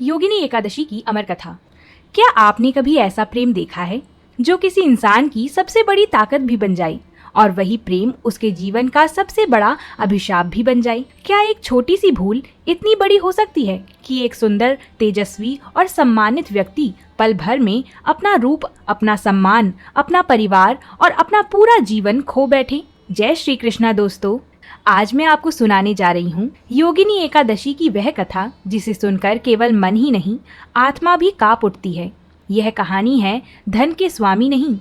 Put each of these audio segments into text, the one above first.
योगिनी एकादशी की अमर कथा। क्या आपने कभी ऐसा प्रेम देखा है जो किसी इंसान की सबसे बड़ी ताकत भी बन जाए और वही प्रेम उसके जीवन का सबसे बड़ा अभिशाप भी बन जाए? क्या एक छोटी सी भूल इतनी बड़ी हो सकती है कि एक सुंदर, तेजस्वी और सम्मानित व्यक्ति पल भर में अपना रूप, अपना सम्मान, अपना परिवार और अपना पूरा जीवन खो बैठे? जय श्री कृष्णा दोस्तों, आज मैं आपको सुनाने जा रही हूँ योगिनी एकादशी की वह कथा जिसे सुनकर केवल मन ही नहीं, आत्मा भी कांप उठती है। यह कहानी है धन के स्वामी नहीं,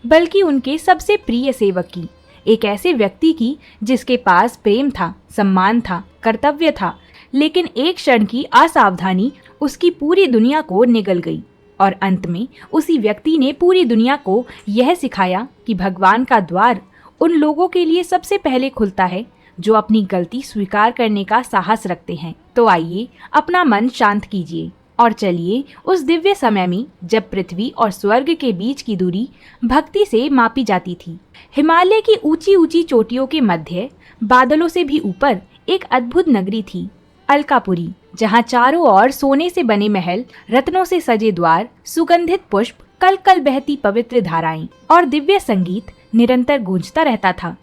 बल्कि उनके सबसे प्रिय सेवक की, एक ऐसे व्यक्ति की जिसके पास प्रेम था, सम्मान था, कर्तव्य था, लेकिन एक क्षण की असावधानी उसकी पूरी दुनिया को निगल गई। और अंत में उसी व्यक्ति ने पूरी दुनिया को यह सिखाया कि भगवान का द्वार उन लोगों के लिए सबसे पहले खुलता है जो अपनी गलती स्वीकार करने का साहस रखते हैं। तो आइए अपना मन शांत कीजिए और चलिए उस दिव्य समय में जब पृथ्वी और स्वर्ग के बीच की दूरी भक्ति से मापी जाती थी। हिमालय की ऊंची ऊंची चोटियों के मध्य, बादलों से भी ऊपर, एक अद्भुत नगरी थी, अलकापुरी, जहाँ चारों ओर सोने से बने महल, रत्नों से सजे द्वार, सुगंधित पुष्प, कल कल बहती पवित्र धाराएं और दिव्य संगीत निरंतर गूंजता रहता था।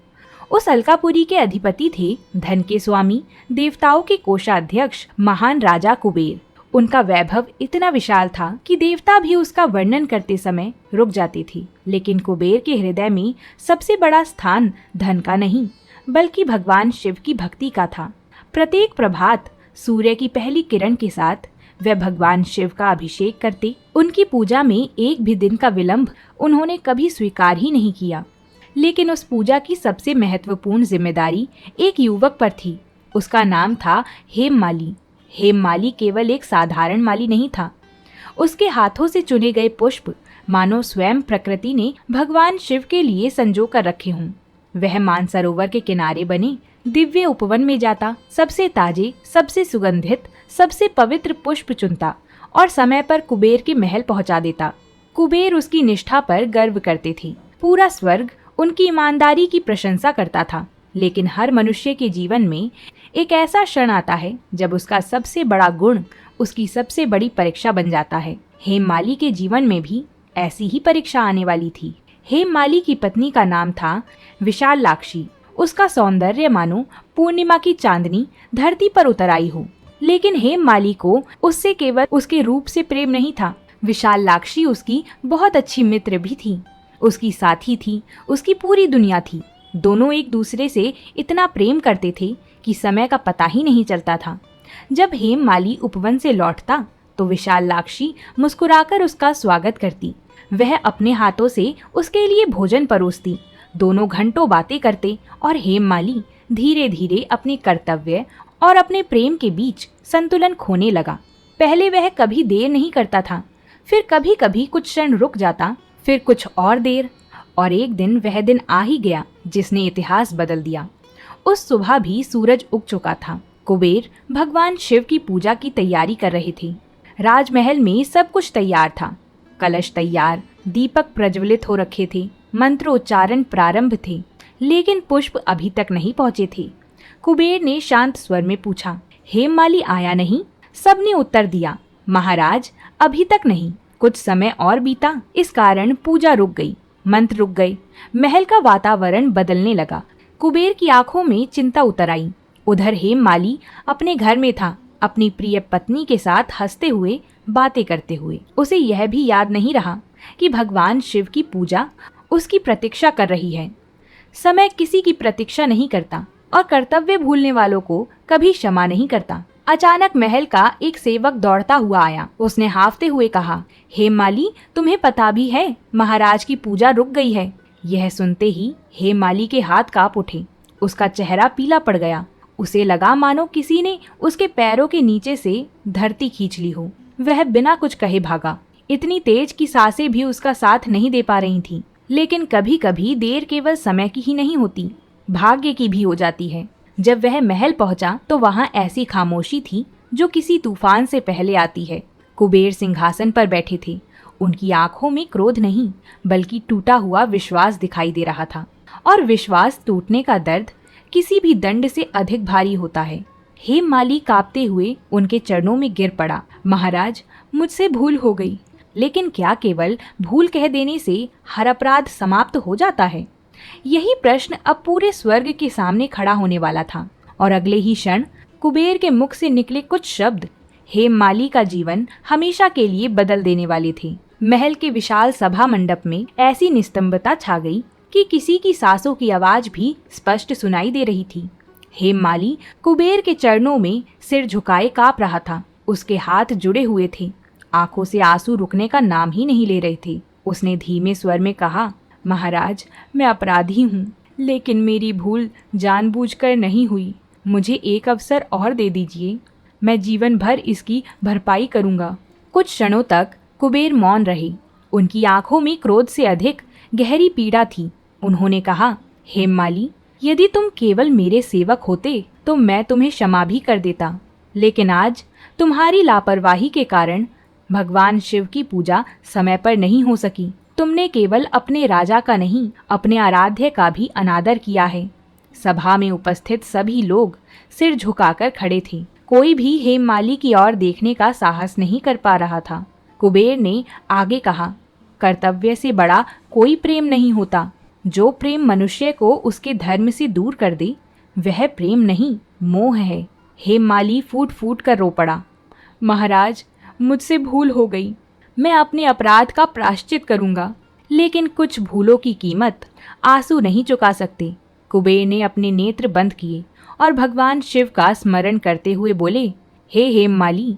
उस अलकापुरी के अधिपति थे धन के स्वामी, देवताओं के कोषाध्यक्ष, महान राजा कुबेर। उनका वैभव इतना विशाल था कि देवता भी उसका वर्णन करते समय रुक जाते थे। लेकिन कुबेर के हृदय में सबसे बड़ा स्थान धन का नहीं, बल्कि भगवान शिव की भक्ति का था। प्रत्येक प्रभात सूर्य की पहली किरण के साथ वे भगवान शिव का अभिषेक करते। उनकी पूजा में एक भी दिन का विलंब उन्होंने कभी स्वीकार ही नहीं किया। लेकिन उस पूजा की सबसे महत्वपूर्ण जिम्मेदारी एक युवक पर थी। उसका नाम था हेममाली। हेममाली केवल एक साधारण माली नहीं था। उसके हाथों से चुने गए पुष्प मानो स्वयं प्रकृति ने भगवान शिव के लिए संजो कर रखे हों। वह मानसरोवर के किनारे बने दिव्य उपवन में जाता, सबसे ताजे, सबसे सुगंधित, सबसे पवित्र पुष्प चुनता और समय पर कुबेर के महल पहुंचा देता। कुबेर उसकी निष्ठा पर गर्व करते थे। पूरा स्वर्ग उनकी ईमानदारी की प्रशंसा करता था। लेकिन हर मनुष्य के जीवन में एक ऐसा क्षण आता है जब उसका सबसे बड़ा गुण उसकी सबसे बड़ी परीक्षा बन जाता है। हेममाली के जीवन में भी ऐसी ही परीक्षा आने वाली थी। हेममाली की पत्नी का नाम था विशालाक्षी। उसका सौंदर्य मानो पूर्णिमा की चांदनी धरती पर उतर आई हो। लेकिन हेममाली को उससे केवल उसके रूप से प्रेम नहीं था। विशालाक्षी उसकी बहुत अच्छी मित्र भी थी, उसकी साथी थी, उसकी पूरी दुनिया थी। दोनों एक दूसरे से इतना प्रेम करते थे कि समय का पता ही नहीं चलता था। जब हेममाली उपवन से लौटता तो विशालाक्षी मुस्कुराकर उसका स्वागत करती। वह अपने हाथों से उसके लिए भोजन परोसती। दोनों घंटों बातें करते और हेममाली धीरे धीरे अपने कर्तव्य और अपने प्रेम के बीच संतुलन खोने लगा। पहले वह कभी देर नहीं करता था, फिर कभी कभी कुछ क्षण रुक जाता, फिर कुछ और देर, और एक दिन वह दिन आ ही गया जिसने इतिहास बदल दिया। उस सुबह भी सूरज उग चुका था। कुबेर भगवान शिव की पूजा की तैयारी कर रहे थे। राजमहल में सब कुछ तैयार था। कलश तैयार, दीपक प्रज्वलित हो रखे थे, मंत्रोच्चारण प्रारंभ थे, लेकिन पुष्प अभी तक नहीं पहुंचे थे। कुबेर ने शांत स्वर में पूछा, हेममाली आया नहीं? सबने उत्तर दिया, महाराज अभी तक नहीं। कुछ समय और बीता, इस कारण पूजा रुक गई, मंत्र रुक गए, महल का वातावरण बदलने लगा। कुबेर की आंखों में चिंता उतर आई। उधर हेममाली अपने घर में था, अपनी प्रिय पत्नी के साथ हंसते हुए, बातें करते हुए। उसे यह भी याद नहीं रहा कि भगवान शिव की पूजा उसकी प्रतीक्षा कर रही है। समय किसी की प्रतीक्षा नहीं करता और कर्तव्य भूलने वालों को कभी क्षमा नहीं करता। अचानक महल का एक सेवक दौड़ता हुआ आया। उसने हांफते हुए कहा, हेममाली, तुम्हें पता भी है महाराज की पूजा रुक गई है। यह सुनते ही हेममाली के हाथ कांप उठे। उसका चेहरा पीला पड़ गया। उसे लगा मानो किसी ने उसके पैरों के नीचे से धरती खींच ली हो। वह बिना कुछ कहे भागा। इतनी तेज कि सांसें भी उसका साथ नहीं दे पा रही थीं। लेकिन कभी कभी देर केवल समय की ही नहीं होती, भाग्य की भी हो जाती है। जब वह महल पहुंचा तो वहां ऐसी खामोशी थी जो किसी तूफान से पहले आती है। कुबेर सिंहासन पर बैठे थे। उनकी आंखों में क्रोध नहीं, बल्कि टूटा हुआ विश्वास दिखाई दे रहा था। और विश्वास टूटने का दर्द किसी भी दंड से अधिक भारी होता है। हेममाली कांपते हुए उनके चरणों में गिर पड़ा। महाराज, मुझसे भूल हो गई। लेकिन क्या केवल भूल कह देने से हर अपराध समाप्त हो जाता है? यही प्रश्न अब पूरे स्वर्ग के सामने खड़ा होने वाला था और अगले ही क्षण कुबेर के मुख से निकले कुछ शब्द हेममाली का जीवन हमेशा के लिए बदल देने वाले थे। महल के विशाल सभा मंडप में ऐसी निस्तंभता छा गई कि किसी की सांसों की आवाज भी स्पष्ट सुनाई दे रही थी। हेममाली कुबेर के चरणों में सिर झुकाए कांप रहा था। उसके हाथ जुड़े हुए थे, आंखों से आंसू रुकने का नाम ही नहीं ले रहे थे। उसने धीमे स्वर में कहा, महाराज, मैं अपराधी हूँ, लेकिन मेरी भूल जानबूझकर नहीं हुई। मुझे एक अवसर और दे दीजिए, मैं जीवन भर इसकी भरपाई करूँगा। कुछ क्षणों तक कुबेर मौन रहे। उनकी आंखों में क्रोध से अधिक गहरी पीड़ा थी। उन्होंने कहा, हेममाली, यदि तुम केवल मेरे सेवक होते तो मैं तुम्हें क्षमा भी कर देता, लेकिन आज तुम्हारी लापरवाही के कारण भगवान शिव की पूजा समय पर नहीं हो सकी। तुमने केवल अपने राजा का नहीं, अपने आराध्य का भी अनादर किया है। सभा में उपस्थित सभी लोग सिर झुकाकर खड़े थे। कोई भी हेममाली की ओर देखने का साहस नहीं कर पा रहा था। कुबेर ने आगे कहा, कर्तव्य से बड़ा कोई प्रेम नहीं होता। जो प्रेम मनुष्य को उसके धर्म से दूर कर दे, वह प्रेम नहीं, मोह है। हेममाली फूट फूट कर रो पड़ा। महाराज, मुझसे भूल हो गई। मैं अपने अपराध का प्रायश्चित करूंगा, लेकिन कुछ भूलों की कीमत आंसू नहीं चुका सकते। कुबेर ने अपने नेत्र बंद किए और भगवान शिव का स्मरण करते हुए बोले, हे हेममाली,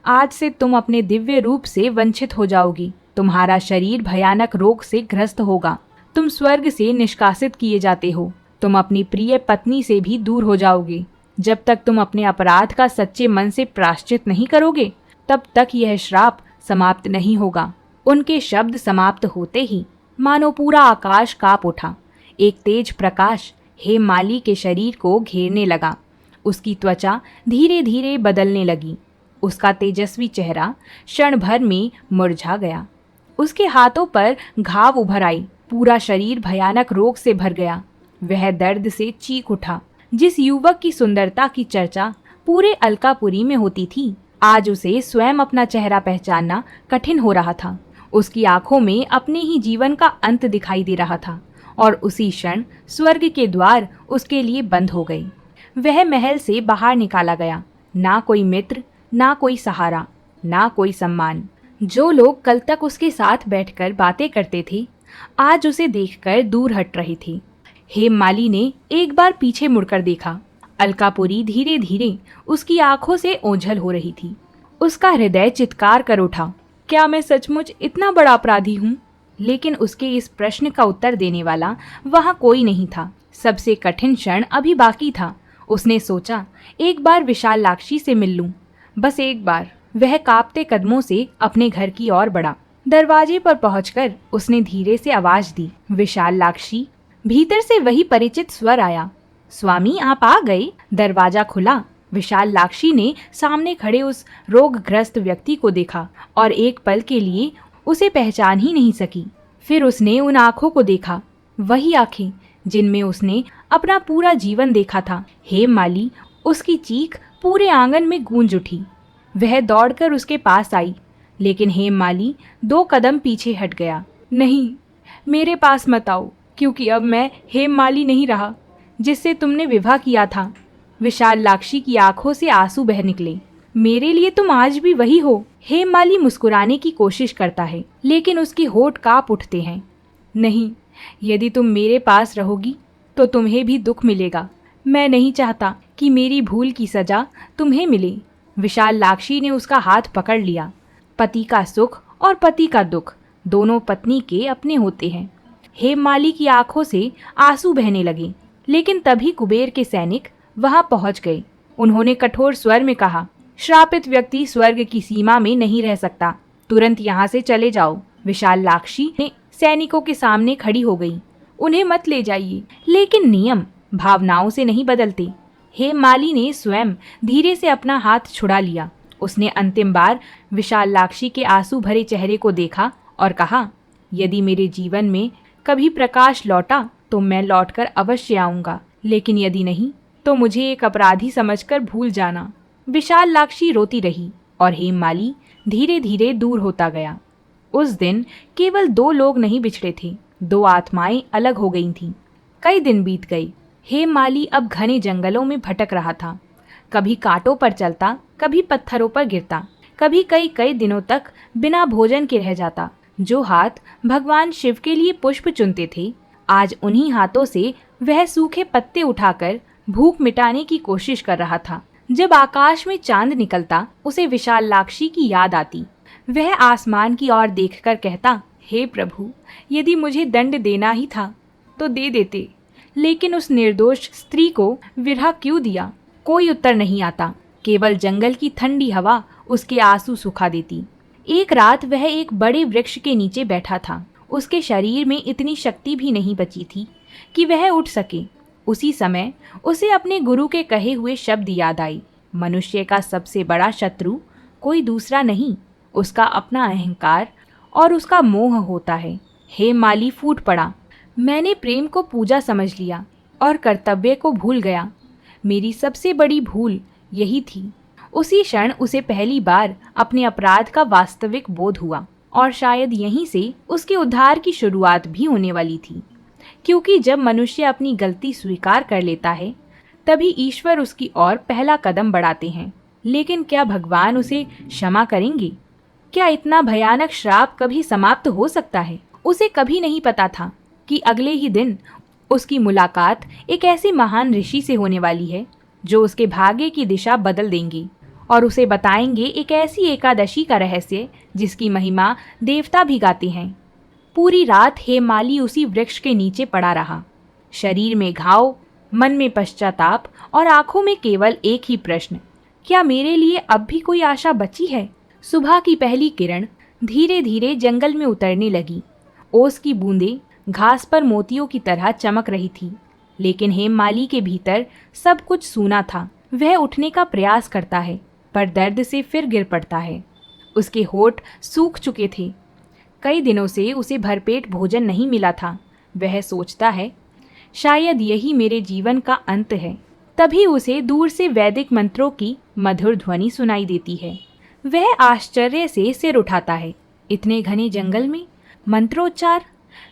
आज से तुम अपने दिव्य रूप से वंचित हो जाओगी। तुम्हारा शरीर भयानक रोग से ग्रस्त होगा। तुम स्वर्ग से निष्कासित किए जाते हो। तुम अपनी प्रिय पत्नी से भी दूर हो जाओगे। जब तक तुम अपने अपराध का सच्चे मन से प्रायश्चित नहीं करोगे, तब तक यह श्राप समाप्त नहीं होगा। उनके शब्द समाप्त होते ही मानो पूरा आकाश कांप उठा। एक तेज प्रकाश हेममाली के शरीर को घेरने लगा। उसकी त्वचा धीरे धीरे बदलने लगी। उसका तेजस्वी चेहरा क्षण भर में मुरझा गया। उसके हाथों पर घाव उभर आई। पूरा शरीर भयानक रोग से भर गया। वह दर्द से चीख उठा। जिस युवक की सुंदरता की चर्चा पूरे अलकापुरी में होती थी, आज उसे स्वयं अपना चेहरा पहचानना कठिन हो रहा था। उसकी आंखों में अपने ही जीवन का अंत दिखाई दे रहा था और उसी क्षण स्वर्ग के द्वार उसके लिए बंद हो गए। वह महल से बाहर निकाला गया। ना कोई मित्र, ना कोई सहारा, ना कोई सम्मान। जो लोग कल तक उसके साथ बैठकर बातें करते थे, आज उसे देखकर दूर हट रहे थे। हेममाली ने एक बार पीछे मुड़कर देखा। अलकापुरी धीरे धीरे उसकी आंखों से ओझल हो रही थी। उसका हृदय चित्कार कर उठा, क्या मैं सचमुच इतना बड़ा अपराधी हूँ? लेकिन उसके इस प्रश्न का उत्तर देने वाला वहाँ कोई नहीं था। सबसे कठिन क्षण अभी बाकी था। उसने सोचा, एक बार विशालाक्षी से मिल लूं, बस एक बार। वह कांपते कदमों से अपने घर की ओर बढ़ा। दरवाजे पर पहुंचकर उसने धीरे से आवाज दी, विशालाक्षी। भीतर से वही परिचित स्वर आया, स्वामी आप आ गए। दरवाजा खुला। विशालाक्षी ने सामने खड़े उस रोगग्रस्त व्यक्ति को देखा और एक पल के लिए उसे पहचान ही नहीं सकी। फिर उसने उन आंखों को देखा, वही आंखें जिनमें उसने अपना पूरा जीवन देखा था। हेममाली, उसकी चीख पूरे आंगन में गूंज उठी। वह दौड़कर उसके पास आई, लेकिन हेममाली 2 कदम पीछे हट गया। नहीं, मेरे पास मत आओ, क्योंकि अब मैं हेममाली नहीं रहा जिससे तुमने विवाह किया था। विशालाक्षी की आंखों से आंसू बह निकले। मेरे लिए तुम आज भी वही हो। हेममाली मुस्कुराने की कोशिश करता है, लेकिन उसके होठ कांप उठते हैं। नहीं, यदि तुम मेरे पास रहोगी तो तुम्हें भी दुख मिलेगा। मैं नहीं चाहता कि मेरी भूल की सजा तुम्हें मिले। विशालाक्षी ने उसका हाथ पकड़ लिया। पति का सुख और पति का दुख दोनों पत्नी के अपने होते हैं। हेममाली की आंखों से आंसू बहने लगे, लेकिन तभी कुबेर के सैनिक वहां पहुंच गए। उन्होंने कठोर स्वर में कहा, श्रापित व्यक्ति स्वर्ग की सीमा में नहीं रह सकता, तुरंत यहाँ से चले जाओ। विशालाक्षी ने सैनिकों के सामने खड़ी हो गई। उन्हें मत ले जाइए, लेकिन नियम भावनाओं से नहीं बदलते। हेममाली ने स्वयं धीरे से अपना हाथ छुड़ा लिया। उसने अंतिम बार विशालाक्षी के आंसू भरे चेहरे को देखा और कहा, यदि मेरे जीवन में कभी प्रकाश लौटा तो मैं लौटकर अवश्य आऊंगा, लेकिन यदि नहीं तो मुझे एक अपराधी समझकर भूल जाना। विशालाक्षी रोती रही। और हेममाली धीरे धीरे दूर होता गया। उस दिन केवल 2 लोग नहीं बिछड़े थे, 2 आत्माएं अलग हो गई थीं। कई दिन बीत गए। हेममाली अब घने जंगलों में भटक रहा था। कभी कांटों पर चलता, कभी पत्थरों पर गिरता, कभी कई कई दिनों तक बिना भोजन के रह जाता। जो हाथ भगवान शिव के लिए पुष्प चुनते थे, आज उन्हीं हाथों से वह सूखे पत्ते उठाकर भूख मिटाने की कोशिश कर रहा था। जब आकाश में चांद निकलता, उसे विशालाक्षी की याद आती। वह आसमान की ओर देखकर कहता, हे प्रभु, यदि मुझे दंड देना ही था तो दे देते, लेकिन उस निर्दोष स्त्री को विरह क्यों दिया? कोई उत्तर नहीं आता, केवल जंगल की ठंडी हवा उसके आंसू सुखा देती। एक रात वह एक बड़े वृक्ष के नीचे बैठा था। उसके शरीर में इतनी शक्ति भी नहीं बची थी कि वह उठ सके। उसी समय उसे अपने गुरु के कहे हुए शब्द याद आए, मनुष्य का सबसे बड़ा शत्रु कोई दूसरा नहीं, उसका अपना अहंकार और उसका मोह होता है। हेममाली फूट पड़ा, मैंने प्रेम को पूजा समझ लिया और कर्तव्य को भूल गया। मेरी सबसे बड़ी भूल यही थी। उसी क्षण उसे पहली बार अपने अपराध का वास्तविक बोध हुआ और शायद यहीं से उसके उद्धार की शुरुआत भी होने वाली थी, क्योंकि जब मनुष्य अपनी गलती स्वीकार कर लेता है तभी ईश्वर उसकी ओर पहला कदम बढ़ाते हैं। लेकिन क्या भगवान उसे क्षमा करेंगे? क्या इतना भयानक श्राप कभी समाप्त हो सकता है? उसे कभी नहीं पता था कि अगले ही दिन उसकी मुलाकात एक ऐसे महान ऋषि से होने वाली है जो उसके भाग्य की दिशा बदल देंगे और उसे बताएंगे एक ऐसी एकादशी का रहस्य जिसकी महिमा देवता भी गाते हैं। पूरी रात हेममाली उसी वृक्ष के नीचे पड़ा रहा। शरीर में घाव, मन में पश्चाताप और आंखों में केवल एक ही प्रश्न, क्या मेरे लिए अब भी कोई आशा बची है? सुबह की पहली किरण धीरे धीरे जंगल में उतरने लगी। ओस की बूंदें घास पर मोतियों की तरह चमक रही थी, लेकिन हेममाली के भीतर सब कुछ सूना था। वह उठने का प्रयास करता है पर दर्द से फिर गिर पड़ता है। उसके होठ सूख चुके थे। कई दिनों से उसे भरपेट भोजन नहीं मिला था। वह सोचता है, शायद यही मेरे जीवन का अंत है। तभी उसे दूर से वैदिक मंत्रों की मधुर ध्वनि सुनाई देती है। वह आश्चर्य से सिर उठाता है। इतने घने जंगल में मंत्रोच्चार!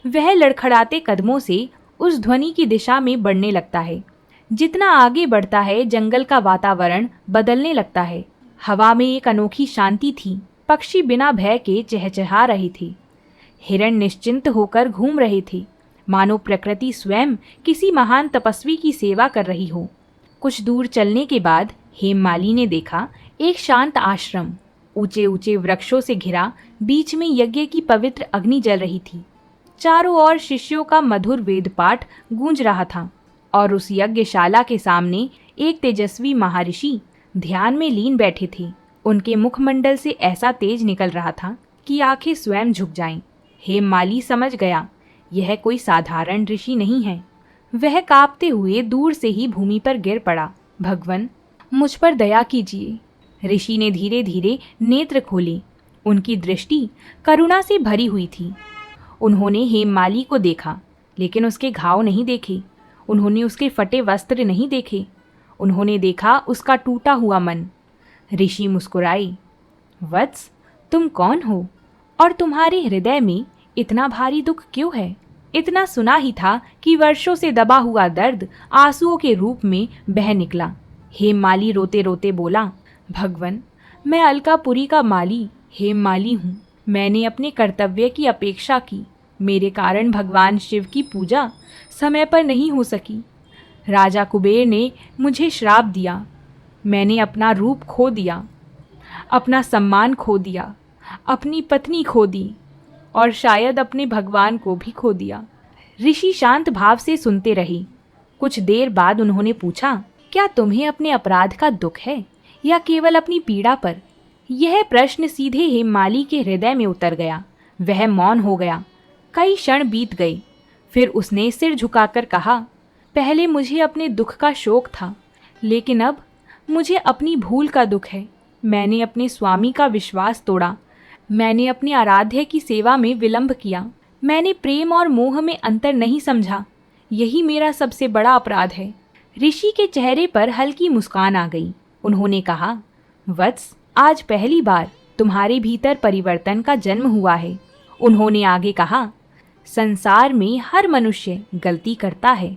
वह लड़खड़ाते कदमों से उस ध्वनि की दिशा में बढ़ने लगता है। जितना आगे बढ़ता है, जंगल का वातावरण बदलने लगता है। हवा में एक अनोखी शांति थी। पक्षी बिना भय के चहचहा रहे थे। हिरण निश्चिंत होकर घूम रहे थे, मानो प्रकृति स्वयं किसी महान तपस्वी की सेवा कर रही हो। कुछ दूर चलने के बाद हेममाली ने देखा एक शांत आश्रम, ऊंचे ऊंचे वृक्षों से घिरा, बीच में यज्ञ की पवित्र अग्नि जल रही थी। चारों ओर शिष्यों का मधुर वेद पाठ गूंज रहा था और उस यज्ञशाला के सामने एक तेजस्वी महर्षि ध्यान में लीन बैठे थे। उनके मुखमंडल से ऐसा तेज निकल रहा था कि आंखें स्वयं झुक जाएं। हेममाली समझ गया, यह कोई साधारण ऋषि नहीं है। वह कांपते हुए दूर से ही भूमि पर गिर पड़ा। भगवान, मुझ पर दया कीजिए। ऋषि ने धीरे धीरे नेत्र खोले। उनकी दृष्टि करुणा से भरी हुई थी। उन्होंने हेममाली को देखा, लेकिन उसके घाव नहीं देखे। उन्होंने उसके फटे वस्त्र नहीं देखे। उन्होंने देखा उसका टूटा हुआ मन। ऋषि मुस्कुराए, वत्स, तुम कौन हो और तुम्हारे हृदय में इतना भारी दुख क्यों है? इतना सुना ही था कि वर्षों से दबा हुआ दर्द आंसुओं के रूप में बह निकला। हेममाली रोते रोते बोला, भगवान, मैं अलकापुरी का माली हेममाली हूँ। मैंने अपने कर्तव्य की अपेक्षा की। मेरे कारण भगवान शिव की पूजा समय पर नहीं हो सकी। राजा कुबेर ने मुझे श्राप दिया। मैंने अपना रूप खो दिया, अपना सम्मान खो दिया, अपनी पत्नी खो दी और शायद अपने भगवान को भी खो दिया। ऋषि शांत भाव से सुनते रहे। कुछ देर बाद उन्होंने पूछा, क्या तुम्हें अपने अपराध का दुख है या केवल अपनी पीड़ा पर? यह प्रश्न सीधे हेममाली के हृदय में उतर गया। वह मौन हो गया। कई क्षण बीत गए। फिर उसने सिर झुकाकर कहा, पहले मुझे अपने दुख का शोक था, लेकिन अब मुझे अपनी भूल का दुख है। मैंने अपने स्वामी का विश्वास तोड़ा। मैंने अपने आराध्य की सेवा में विलंब किया। मैंने प्रेम और मोह में अंतर नहीं समझा। यही मेरा सबसे बड़ा अपराध है। ऋषि के चेहरे पर हल्की मुस्कान आ गई। उन्होंने कहा, वत्स, आज पहली बार तुम्हारे भीतर परिवर्तन का जन्म हुआ है। उन्होंने आगे कहा, संसार में हर मनुष्य गलती करता है,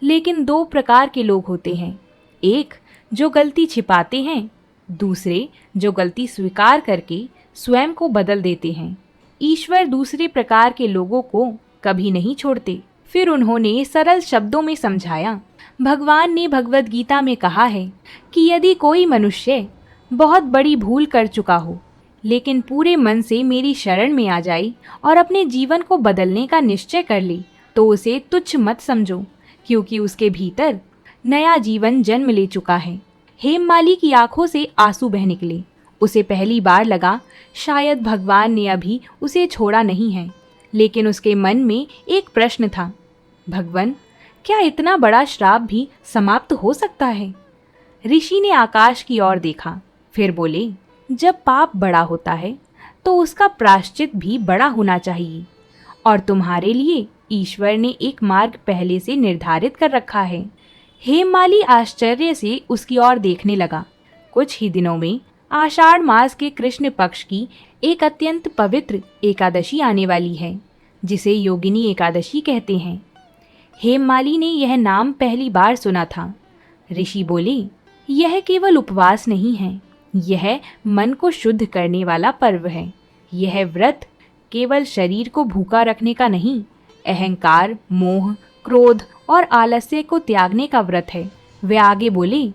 लेकिन दो प्रकार के लोग होते हैं। एक जो गलती छिपाते हैं, दूसरे जो गलती स्वीकार करके स्वयं को बदल देते हैं। ईश्वर दूसरे प्रकार के लोगों को कभी नहीं छोड़ते। फिर उन्होंने सरल शब्दों में समझाया, भगवान ने भगवद गीता में कहा है कि यदि कोई मनुष्य बहुत बड़ी भूल कर चुका हो, लेकिन पूरे मन से मेरी शरण में आ जाए और अपने जीवन को बदलने का निश्चय कर ले, तो उसे तुच्छ मत समझो, क्योंकि उसके भीतर नया जीवन जन्म ले चुका है। हेममाली की आंखों से आंसू बह निकले। उसे पहली बार लगा शायद भगवान ने अभी उसे छोड़ा नहीं है, लेकिन उसके मन में एक प्रश्न था, भगवान, क्या इतना बड़ा श्राप भी समाप्त हो सकता है? ऋषि ने आकाश की ओर देखा, फिर बोले, जब पाप बड़ा होता है तो उसका प्रायश्चित भी बड़ा होना चाहिए, और तुम्हारे लिए ईश्वर ने एक मार्ग पहले से निर्धारित कर रखा है। हेममाली आश्चर्य से उसकी ओर देखने लगा। कुछ ही दिनों में आषाढ़ मास के कृष्ण पक्ष की एक अत्यंत पवित्र एकादशी आने वाली है, जिसे योगिनी एकादशी कहते हैं। हेममाली ने यह नाम पहली बार सुना था। ऋषि बोले, यह केवल उपवास नहीं है, यह मन को शुद्ध करने वाला पर्व है। यह व्रत केवल शरीर को भूखा रखने का नहीं, अहंकार, मोह, क्रोध और आलस्य को त्यागने का व्रत है। वे आगे बोले,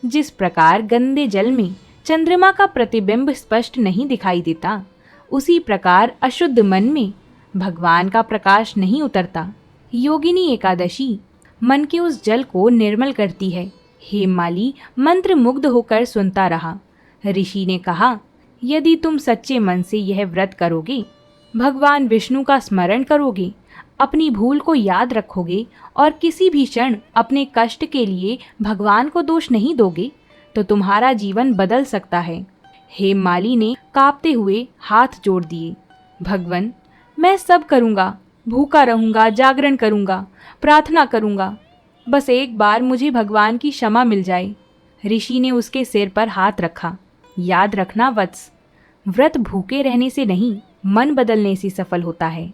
जिस प्रकार गंदे जल में चंद्रमा का प्रतिबिंब स्पष्ट नहीं दिखाई देता, उसी प्रकार अशुद्ध मन में भगवान का प्रकाश नहीं उतरता। योगिनी एकादशी मन के उस जल को निर्मल करती है। हेममाली मंत्र मुग्ध होकर सुनता रहा। ऋषि ने कहा, यदि तुम सच्चे मन से यह व्रत करोगे, भगवान विष्णु का स्मरण करोगे, अपनी भूल को याद रखोगे और किसी भी क्षण अपने कष्ट के लिए भगवान को दोष नहीं दोगे, तो तुम्हारा जीवन बदल सकता है। हेममाली ने कांपते हुए हाथ जोड़ दिए। भगवान, मैं सब करूँगा, भूखा रहूँगा, जागरण करूँगा, प्रार्थना करूँगा, बस एक बार मुझे भगवान की क्षमा मिल जाए। ऋषि ने उसके सिर पर हाथ रखा। याद रखना वत्स, व्रत भूखे रहने से नहीं, मन बदलने से सफल होता है।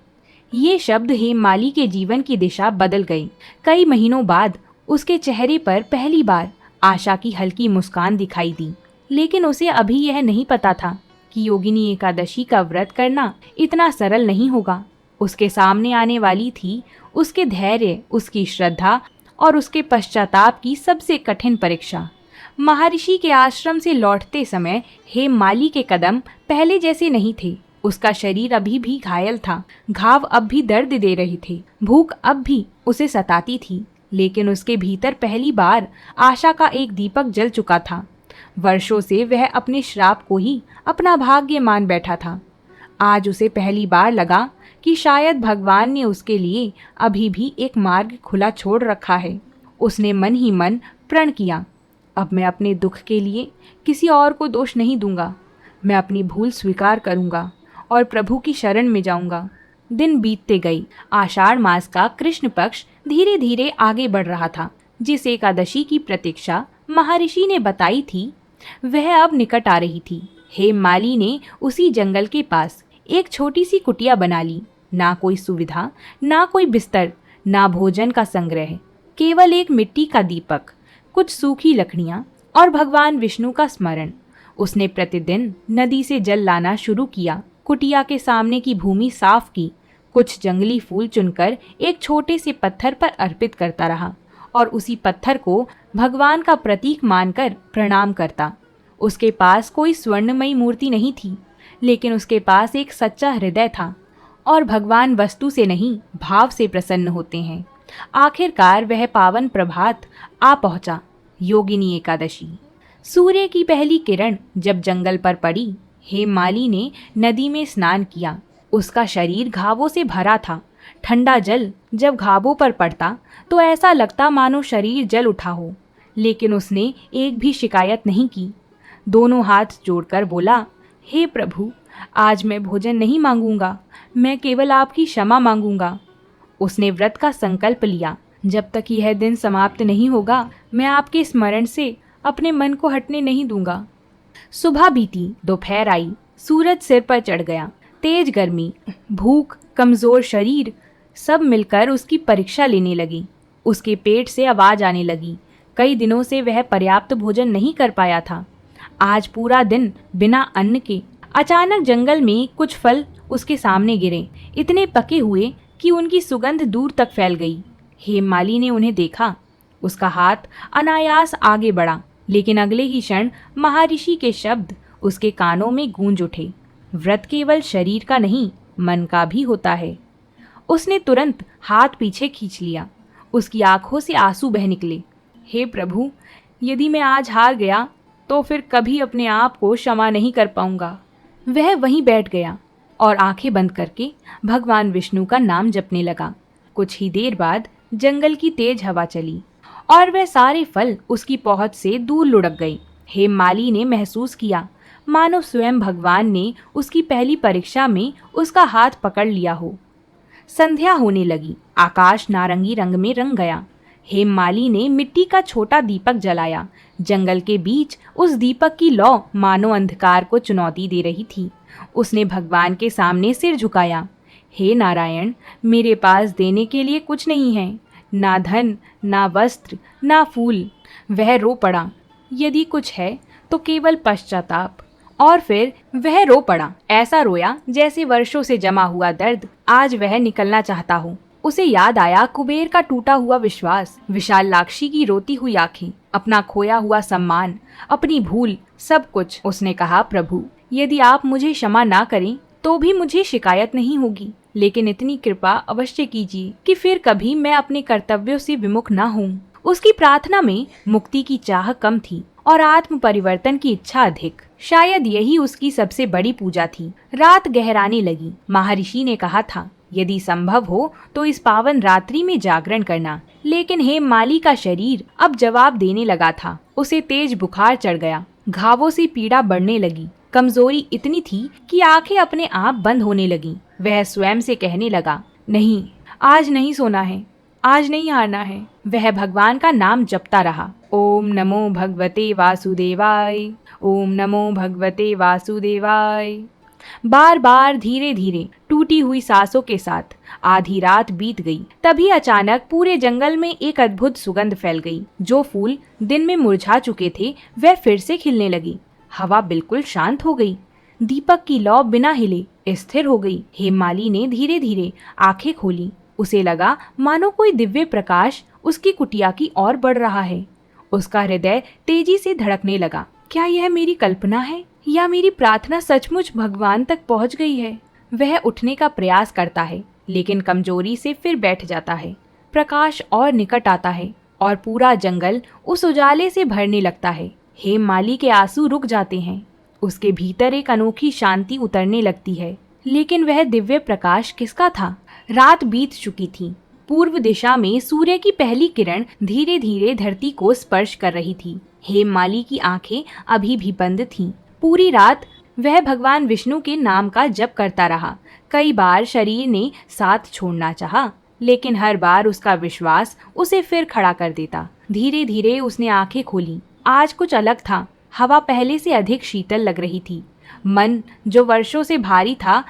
ये शब्द हेममाली के जीवन की दिशा बदल गई। कई महीनों बाद उसके चेहरे पर पहली बार आशा की हल्की मुस्कान दिखाई दी, लेकिन उसे अभी यह नहीं पता था कि योगिनी एकादशी का व्रत करना इतना सरल नहीं होगा। उसके सामने आने वाली थी उसके धैर्य, उसकी श्रद्धा और उसके पश्चाताप की सबसे कठिन परीक्षा। महर्षि के आश्रम से लौटते समय हेममाली के कदम पहले जैसे नहीं थे। उसका शरीर अभी भी घायल था, घाव अब भी दर्द दे रही थे, भूख अब भी उसे सताती थी, लेकिन उसके भीतर पहली बार आशा का एक दीपक जल चुका था। वर्षों से वह अपने श्राप को ही अपना भाग्य मान बैठा था। आज उसे पहली बार लगा कि शायद भगवान ने उसके लिए अभी भी एक मार्ग खुला छोड़ रखा है। उसने मन ही मन प्रण किया, अब मैं अपने दुख के लिए किसी और को दोष नहीं दूंगा। मैं अपनी भूल स्वीकार करूंगा और प्रभु की शरण में जाऊंगा। दिन बीतते गई। आषाढ़ मास का कृष्ण पक्ष धीरे धीरे आगे बढ़ रहा था। जिस एकादशी की प्रतीक्षा महर्षि ने बताई थी, वह अब निकट आ रही थी। हेममाली ने उसी जंगल के पास एक छोटी सी कुटिया बना ली। ना कोई सुविधा, ना कोई बिस्तर, ना भोजन का संग्रह, केवल एक मिट्टी का दीपक, कुछ सूखी लकड़ियाँ और भगवान विष्णु का स्मरण। उसने प्रतिदिन नदी से जल लाना शुरू किया। कुटिया के सामने की भूमि साफ की, कुछ जंगली फूल चुनकर एक छोटे से पत्थर पर अर्पित करता रहा और उसी पत्थर को भगवान का प्रतीक मानकर प्रणाम करता। उसके पास कोई स्वर्णमयी मूर्ति नहीं थी, लेकिन उसके पास एक सच्चा हृदय था और भगवान वस्तु से नहीं, भाव से प्रसन्न होते हैं। आखिरकार वह पावन प्रभात आ पहुंचा, योगिनी एकादशी। सूर्य की पहली किरण जब जंगल पर पड़ी, हेममाली ने नदी में स्नान किया। उसका शरीर घावों से भरा था। ठंडा जल जब घावों पर पड़ता तो ऐसा लगता मानो शरीर जल उठा हो, लेकिन उसने एक भी शिकायत नहीं की। दोनों हाथ जोड़कर बोला, हे प्रभु, आज मैं भोजन नहीं मांगूंगा, मैं केवल आपकी क्षमा मांगूंगा। उसने व्रत का संकल्प लिया, जब तक यह दिन समाप्त नहीं होगा, मैं आपके स्मरण से अपने मन को हटने नहीं दूंगा। सुबह बीती, दोपहर आई, सूरज सिर पर चढ़ गया। तेज गर्मी, भूख, कमजोर शरीर सब मिलकर उसकी परीक्षा लेने लगी। उसके पेट से आवाज आने लगी। कई दिनों से वह पर्याप्त भोजन नहीं कर पाया था। आज पूरा दिन बिना अन्न के। अचानक जंगल में कुछ फल उसके सामने गिरे, इतने पके हुए कि उनकी सुगंध दूर तक फैल गई। हेममाली ने उन्हें देखा। उसका हाथ अनायास आगे बढ़ा, लेकिन अगले ही क्षण महर्षि के शब्द उसके कानों में गूंज उठे। व्रत केवल शरीर का नहीं, मन का भी होता है। उसने तुरंत हाथ पीछे खींच लिया। उसकी आंखों से आंसू बह निकले। हे प्रभु, यदि मैं आज हार गया तो फिर कभी अपने आप को क्षमा नहीं कर पाऊंगा। वह वहीं बैठ गया और आंखें बंद करके भगवान विष्णु का नाम जपने लगा। कुछ ही देर बाद जंगल की तेज हवा चली और वह सारे फल उसकी पहुंच से दूर लुढ़क गए। हेममाली ने महसूस किया मानो स्वयं भगवान ने उसकी पहली परीक्षा में उसका हाथ पकड़ लिया हो। संध्या होने लगी। आकाश नारंगी रंग में रंग गया। हेममाली ने मिट्टी का छोटा दीपक जलाया। जंगल के बीच उस दीपक की लौ मानो अंधकार को चुनौती दे रही थी। उसने भगवान के सामने सिर झुकाया। हे नारायण, मेरे पास देने के लिए कुछ नहीं है, ना धन, ना वस्त्र, ना फूल। वह रो पड़ा। यदि कुछ है तो केवल पश्चाताप। और फिर वह रो पड़ा। ऐसा रोया जैसे वर्षों से जमा हुआ दर्द आज वह निकलना चाहता हो। उसे याद आया कुबेर का टूटा हुआ विश्वास, विशालाक्षी की रोती हुई आंखें, अपना खोया हुआ सम्मान, अपनी भूल, सब कुछ। उसने कहा, प्रभु, यदि आप मुझे क्षमा ना करें तो भी मुझे शिकायत नहीं होगी, लेकिन इतनी कृपा अवश्य कीजिए कि फिर कभी मैं अपने कर्तव्यों से विमुख ना हूँ। उसकी प्रार्थना में मुक्ति की चाह कम थी और आत्म परिवर्तन की इच्छा अधिक। शायद यही उसकी सबसे बड़ी पूजा थी। रात गहराने लगी। महर्षि ने कहा था, यदि संभव हो तो इस पावन रात्रि में जागरण करना। लेकिन हेममाली का शरीर अब जवाब देने लगा था। उसे तेज बुखार चढ़ गया। घावों से पीड़ा बढ़ने लगी। कमजोरी इतनी थी कि आंखें अपने आप बंद होने लगी। वह स्वयं से कहने लगा, नहीं, आज नहीं सोना है, आज नहीं हारना है। वह भगवान का नाम जपता रहा। ओम नमो भगवते वासुदेवाय, ओम नमो भगवते वासुदेवाय। बार बार धीरे धीरे टूटी हुई सांसों के साथ आधी रात बीत गई। तभी अचानक पूरे जंगल में एक अद्भुत सुगंध फैल गई। जो फूल दिन में मुरझा चुके थे वह फिर से खिलने लगी। हवा बिल्कुल शांत हो गई। दीपक की लौ बिना हिले स्थिर हो गई। हेममाली ने धीरे धीरे आंखें खोली। उसे लगा मानो कोई दिव्य प्रकाश उसकी कुटिया की ओर बढ़ रहा है। उसका हृदय तेजी से धड़कने लगा। क्या यह मेरी कल्पना है या मेरी प्रार्थना सचमुच भगवान तक पहुंच गई है? वह उठने का प्रयास करता है, लेकिन कमजोरी से फिर बैठ जाता है। प्रकाश और निकट आता है और पूरा जंगल उस उजाले से भरने लगता है। हेममाली के आंसू रुक जाते हैं। उसके भीतर एक अनोखी शांति उतरने लगती है। लेकिन वह दिव्य प्रकाश किसका था? रात बीत चुकी थी। पूर्व दिशा में सूर्य की पहली किरण धीरे धीरे धरती को स्पर्श कर रही थी। हेममाली की आंखें अभी भी बंद थीं। पूरी रात वह भगवान विष्णु के नाम का जप करता रहा। कई बार शरीर ने साथ छोड़ना चाहा, लेकिन हर बार उसका विश्वास उसे फिर खड़ा कर देता। धीरे धीरे उसने आंखें खोली। आज कुछ अलग था। हवा पहले से अधिक शीतल लग रही थी। मन जो वर्षों से भारी था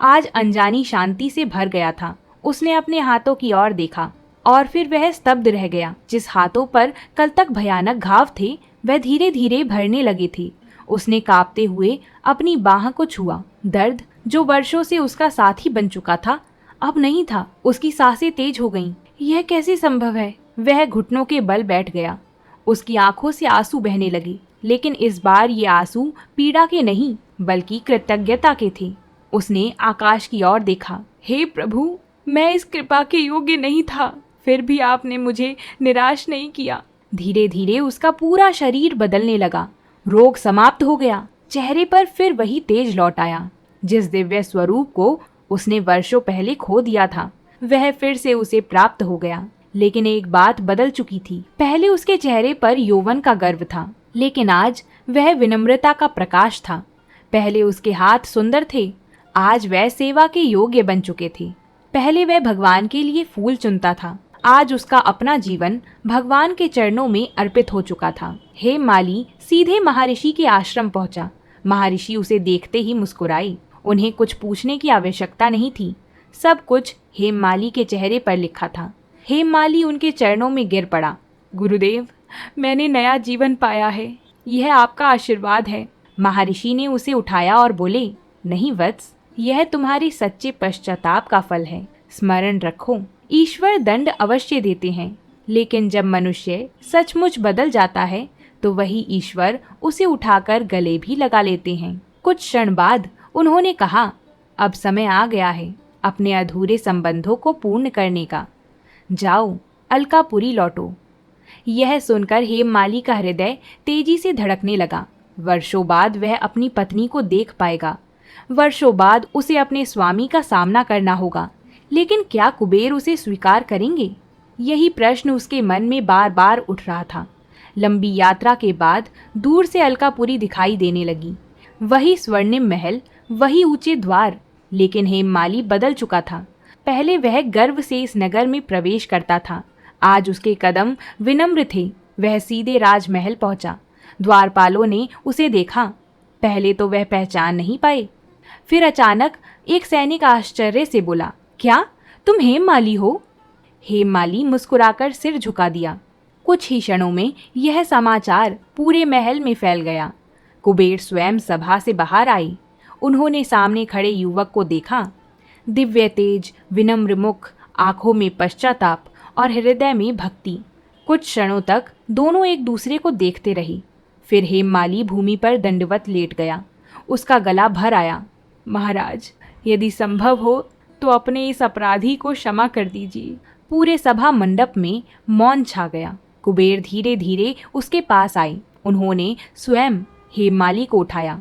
आज अनजानी शांति से भर गया था। उसने अपने हाथों की ओर देखा और फिर वह स्तब्ध रह गया। जिस हाथों पर कल तक भयानक घाव थे वह धीरे धीरे भरने लगे थे। उसने कांपते हुए अपनी बाह को छुआ। दर्द जो वर्षों से उसका साथी बन चुका था अब नहीं था। उसकी सांसें तेज हो गईं। यह कैसे संभव है? वह घुटनों के बल बैठ गया। उसकी आंखों से आंसू बहने लगे, लेकिन इस बार ये आंसू पीड़ा के नहीं बल्कि कृतज्ञता के थे। उसने आकाश की ओर देखा। हे प्रभु, मैं इस कृपा के योग्य नहीं था, फिर भी आपने मुझे निराश नहीं किया। धीरे धीरे उसका पूरा शरीर बदलने लगा। रोग समाप्त हो गया। चेहरे पर फिर वही तेज लौट आया। जिस दिव्य स्वरूप को उसने वर्षों पहले खो दिया था वह फिर से उसे प्राप्त हो गया। लेकिन एक बात बदल चुकी थी। पहले उसके चेहरे पर यौवन का गर्व था, लेकिन आज वह विनम्रता का प्रकाश था। पहले उसके हाथ सुंदर थे, आज वह सेवा के योग्य बन चुके थे। पहले वह भगवान के लिए फूल चुनता था, आज उसका अपना जीवन भगवान के चरणों में अर्पित हो चुका था। हेममाली सीधे महर्षि के आश्रम पहुंचा। महर्षि उसे देखते ही मुस्कुराए। उन्हें कुछ पूछने की आवश्यकता नहीं थी, सब कुछ हेममाली के चेहरे पर लिखा था। हेममाली उनके चरणों में गिर पड़ा। गुरुदेव, मैंने नया जीवन पाया है, यह आपका आशीर्वाद है। महर्षि ने उसे उठाया और बोले, नहीं वत्स, यह तुम्हारे सच्चे पश्चाताप का फल है। स्मरण रखो, ईश्वर दंड अवश्य देते हैं, लेकिन जब मनुष्य सचमुच बदल जाता है तो वही ईश्वर उसे उठाकर गले भी लगा लेते हैं। कुछ क्षण बाद उन्होंने कहा, अब समय आ गया है अपने अधूरे संबंधों को पूर्ण करने का। जाओ, अलकापुरी लौटो। यह सुनकर हेममाली का हृदय तेजी से धड़कने लगा। वर्षों बाद वह अपनी पत्नी को देख पाएगा। वर्षों बाद उसे अपने स्वामी का सामना करना होगा, लेकिन क्या कुबेर उसे स्वीकार करेंगे? यही प्रश्न उसके मन में बार बार उठ रहा था। लंबी यात्रा के बाद दूर से अलकापुरी दिखाई देने लगी। वही स्वर्णिम महल, वही ऊंचे द्वार, लेकिन हेममाली बदल चुका था। पहले वह गर्व से इस नगर में प्रवेश करता था, आज उसके कदम विनम्र थे। वह सीधे राजमहल पहुंचा। द्वारपालों ने उसे देखा। पहले तो वह पहचान नहीं पाए। फिर अचानक एक सैनिक आश्चर्य से बोला, क्या तुम हेममाली हो? हेममाली मुस्कुराकर सिर झुका दिया। कुछ ही क्षणों में यह समाचार पूरे महल में फैल गया। कुबेर स्वयं सभा से बाहर आए। उन्होंने सामने खड़े युवक को देखा। दिव्य तेज, विनम्र मुख, आंखों में पश्चाताप और हृदय में भक्ति। कुछ क्षणों तक दोनों एक दूसरे को देखते रहे। फिर हेममाली भूमि पर दंडवत लेट गया। उसका गला भर आया। महाराज, यदि संभव हो तो अपने इस अपराधी को क्षमा कर दीजिए। पूरे सभा मंडप में मौन छा गया। कुबेर धीरे धीरे उसके पास आए। उन्होंने स्वयं हेममाली को उठाया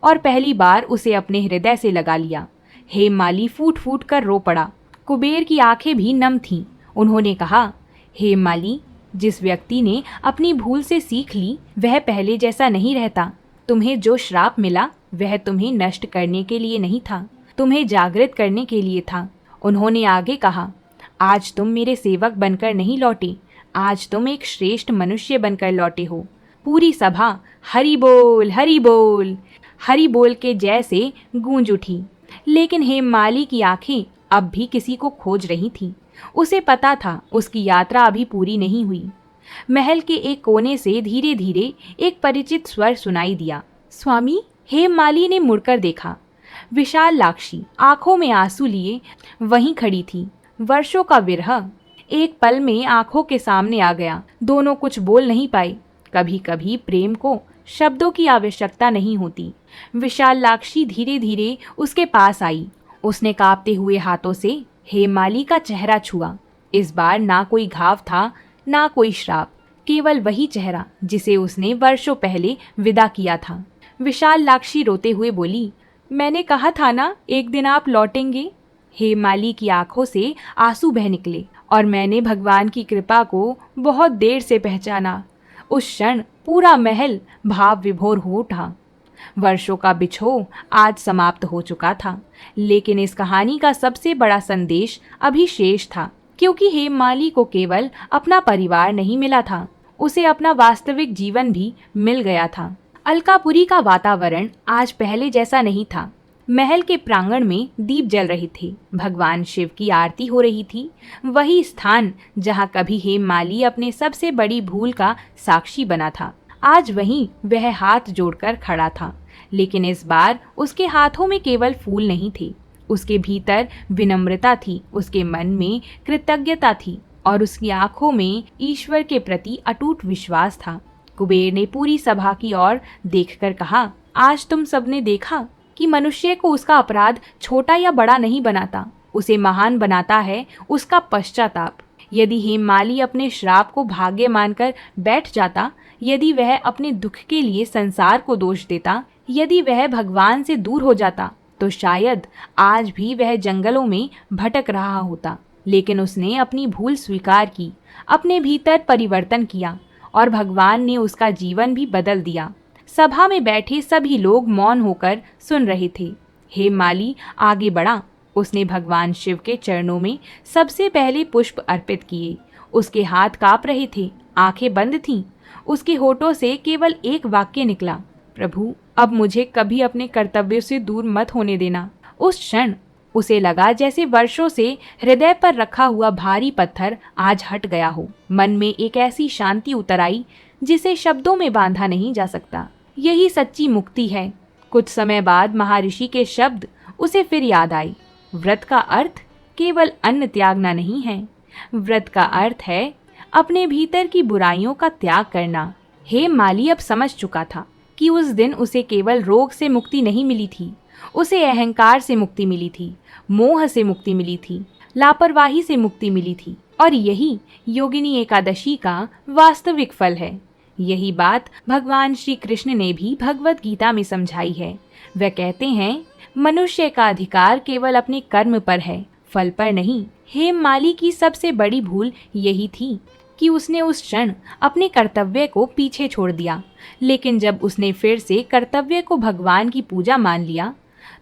और पहली बार उसे अपने हृदय से लगा लिया। हेममाली फूट फूट कर रो पड़ा। कुबेर की आंखें भी नम थीं। उन्होंने कहा, हेममाली, जिस व्यक्ति ने अपनी भूल से सीख ली वह पहले जैसा नहीं रहता। तुम्हें जो श्राप मिला वह तुम्हें नष्ट करने के लिए नहीं था, तुम्हें जागृत करने के लिए था। उन्होंने आगे कहा, आज तुम मेरे सेवक बनकर नहीं लौटे, आज तुम एक श्रेष्ठ मनुष्य बनकर लौटे हो। पूरी सभा हरि बोल, हरि बोल, हरि बोल के जैसे गूंज उठी। लेकिन हेममाली की आंखें अब भी किसी को खोज रही थीं। उसे पता था उसकी यात्रा अभी पूरी नहीं हुई। महल के एक कोने से धीरे धीरे एक परिचित स्वर सुनाई दिया, स्वामी। हेममाली ने मुड़कर देखा। विशालाक्षी आंखों में आंसू लिए वहीं खड़ी थी। वर्षों का विरह एक पल में आंखों के सामने आ गया। दोनों कुछ बोल नहीं पाए। कभी कभी प्रेम को शब्दों की आवश्यकता नहीं होती। विशालाक्षी धीरे धीरे उसके पास आई। उसने कांपते हुए हाथों से हेममाली का चेहरा छुआ। इस बार ना कोई घाव था, ना कोई श्राप, केवल वही चेहरा जिसे उसने वर्षों पहले विदा किया था। विशालाक्षी रोते हुए बोली, मैंने कहा था ना एक दिन आप लौटेंगे। हेममाली की आंखों से आंसू बह निकले। और मैंने भगवान की कृपा को बहुत देर से पहचाना। उस क्षण पूरा महल भाव विभोर हो उठा। वर्षों का बिछोह आज समाप्त हो चुका था, लेकिन इस कहानी का सबसे बड़ा संदेश अभी शेष था, क्योंकि हेममाली को केवल अपना परिवार नहीं मिला था, उसे अपना वास्तविक जीवन भी मिल गया था। अलकापुरी का वातावरण आज पहले जैसा नहीं था। महल के प्रांगण में दीप जल रहे थे। भगवान शिव की आरती हो रही थी। वही स्थान जहाँ कभी हेममाली अपने सबसे बड़ी भूल का साक्षी बना था, आज वहीं वह हाथ जोड़कर खड़ा था। लेकिन इस बार उसके हाथों में केवल फूल नहीं थे, उसके भीतर विनम्रता थी, उसके मन में कृतज्ञता थी और उसकी आंखों में ईश्वर के प्रति अटूट विश्वास था। कुबेर ने पूरी सभा की ओर देखकर कहा, आज तुम सबने देखा कि मनुष्य को उसका अपराध छोटा या बड़ा नहीं बनाता, उसे महान बनाता है उसका पश्चाताप। यदि हेममाली अपने श्राप को भाग्य मानकर बैठ जाता, यदि वह अपने दुख के लिए संसार को दोष देता, यदि वह भगवान से दूर हो जाता, तो शायद आज भी वह जंगलों में भटक रहा होता। लेकिन उसने अपनी भूल स्वीकार की, अपने भीतर परिवर्तन किया और भगवान ने उसका जीवन भी बदल दिया। सभा में बैठे सभी लोग मौन होकर सुन रहे थे। हेममाली आगे बढ़ा। उसने भगवान शिव के चरणों में सबसे पहले पुष्प अर्पित किए। उसके हाथ कांप रहे थे, आंखें बंद थीं। उसके होठों से केवल एक वाक्य निकला, प्रभु अब मुझे कभी अपने कर्तव्यों से दूर मत होने देना। उस क्षण उसे लगा जैसे वर्षों से हृदय पर रखा हुआ भारी पत्थर आज हट गया हो। मन में एक ऐसी शांति उतर आई जिसे शब्दों में बांधा नहीं जा सकता। यही सच्ची मुक्ति है। कुछ समय बाद महर्षि के शब्द उसे फिर याद आए। व्रत का अर्थ केवल अन्न त्यागना नहीं है, व्रत का अर्थ है अपने भीतर की बुराइयों का त्याग करना। हेममाली अब समझ चुका था कि उस दिन उसे केवल रोग से मुक्ति नहीं मिली थी, उसे अहंकार से मुक्ति मिली थी, मोह से मुक्ति मिली थी, लापरवाही से मुक्ति मिली थी। और यही योगिनी एकादशी का वास्तविक फल है। यही बात भगवान श्री कृष्ण ने भी भगवत गीता में समझाई है। वह कहते हैं, मनुष्य का अधिकार केवल अपने कर्म पर है, फल पर नहीं। हेममाली की सबसे बड़ी भूल यही थी कि उसने उस क्षण अपने कर्तव्य को पीछे छोड़ दिया। लेकिन जब उसने फिर से कर्तव्य को भगवान की पूजा मान लिया,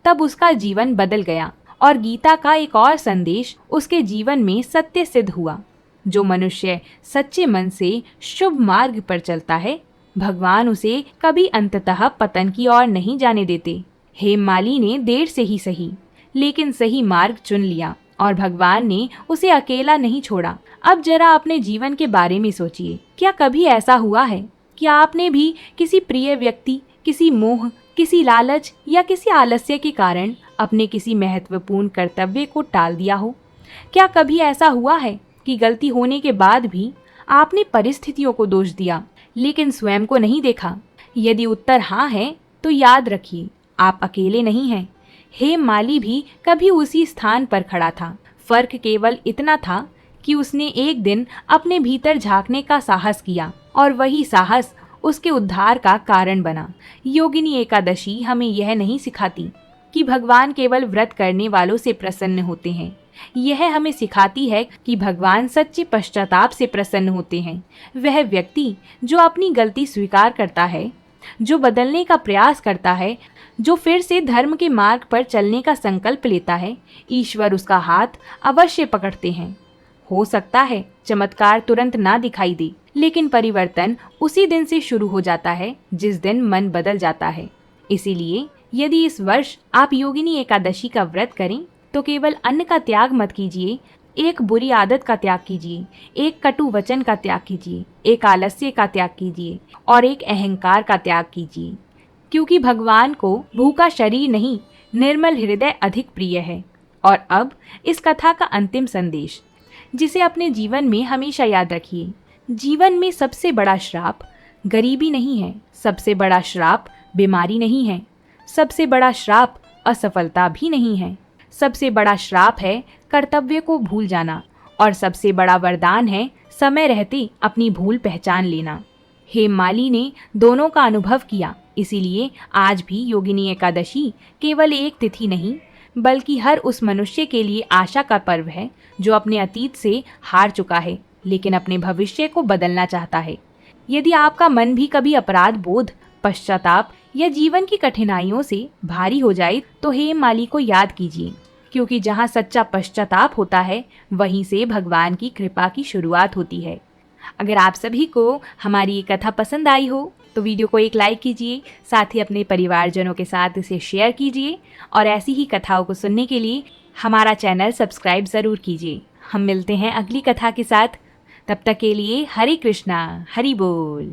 तब उसका जीवन बदल गया और गीता का एक और संदेश उसके जीवन में सत्य सिद्ध हुआ। जो मनुष्य सच्चे मन से शुभ मार्ग पर चलता है, भगवान उसे कभी अंततः पतन की ओर नहीं जाने देते। हेममाली ने देर से ही सही, लेकिन सही मार्ग चुन लिया और भगवान ने उसे अकेला नहीं छोड़ा। अब जरा अपने जीवन के बारे में सोचिए। क्या कभी ऐसा हुआ है कि आपने भी किसी प्रिय व्यक्ति, किसी मोह, किसी लालच या किसी आलस्य के कारण अपने किसी महत्वपूर्ण कर्तव्य को टाल दिया हो? क्या कभी ऐसा हुआ है कि गलती होने के बाद भी आपने परिस्थितियों को दोष दिया, लेकिन स्वयं को नहीं देखा? यदि उत्तर हाँ है, तो याद रखिए, आप अकेले नहीं हैं। हेममाली भी कभी उसी स्थान पर खड़ा था। फर्क केवल इतना था कि उसने एक दिन अपने भीतर झांकने का साहस किया और वही साहस उसके उद्धार का कारण बना। योगिनी एकादशी हमें यह नहीं सिखाती कि भगवान केवल व्रत करने वालों से प्रसन्न होते हैं। यह हमें सिखाती है कि भगवान सच्चे पश्चाताप से प्रसन्न होते हैं। वह व्यक्ति जो अपनी गलती स्वीकार करता है, जो बदलने का प्रयास करता है, जो फिर से धर्म के मार्ग पर चलने का संकल्प लेता है, ईश्वर उसका हाथ अवश्य पकड़ते हैं। हो सकता है चमत्कार तुरंत ना दिखाई दे, लेकिन परिवर्तन उसी दिन से शुरू हो जाता है जिस दिन मन बदल जाता है। इसीलिए यदि इस वर्ष आप योगिनी एकादशी का व्रत करें, तो केवल अन्न का त्याग मत कीजिए, एक बुरी आदत का त्याग कीजिए, एक कटु वचन का त्याग कीजिए, एक आलस्य का त्याग कीजिए और एक अहंकार का त्याग कीजिए। क्योंकि भगवान को भूखा शरीर नहीं, निर्मल हृदय अधिक प्रिय है। और अब इस कथा का अंतिम संदेश, जिसे अपने जीवन में हमेशा याद रखिए। जीवन में सबसे बड़ा श्राप गरीबी नहीं है, सबसे बड़ा श्राप बीमारी नहीं है, सबसे बड़ा श्राप असफलता भी नहीं है। सबसे बड़ा श्राप है कर्तव्य को भूल जाना और सबसे बड़ा वरदान है समय रहते अपनी भूल पहचान लेना। हेममाली ने दोनों का अनुभव किया, इसीलिए आज भी योगिनी एकादशी केवल एक तिथि नहीं, बल्कि हर उस मनुष्य के लिए आशा का पर्व है जो अपने अतीत से हार चुका है, लेकिन अपने भविष्य को बदलना चाहता है। यदि आपका मन भी कभी अपराध बोध, पश्चाताप या जीवन की कठिनाइयों से भारी हो जाए, तो हेममाली को याद कीजिए, क्योंकि जहाँ सच्चा पश्चाताप होता है, वहीं से भगवान की कृपा की शुरुआत होती है। अगर आप सभी को हमारी ये कथा पसंद आई हो, तो वीडियो को एक लाइक कीजिए, साथ ही अपने परिवारजनों के साथ इसे शेयर कीजिए और ऐसी ही कथाओं को सुनने के लिए हमारा चैनल सब्सक्राइब ज़रूर कीजिए। हम मिलते हैं अगली कथा के साथ। तब तक के लिए हरे कृष्णा, हरि बोल।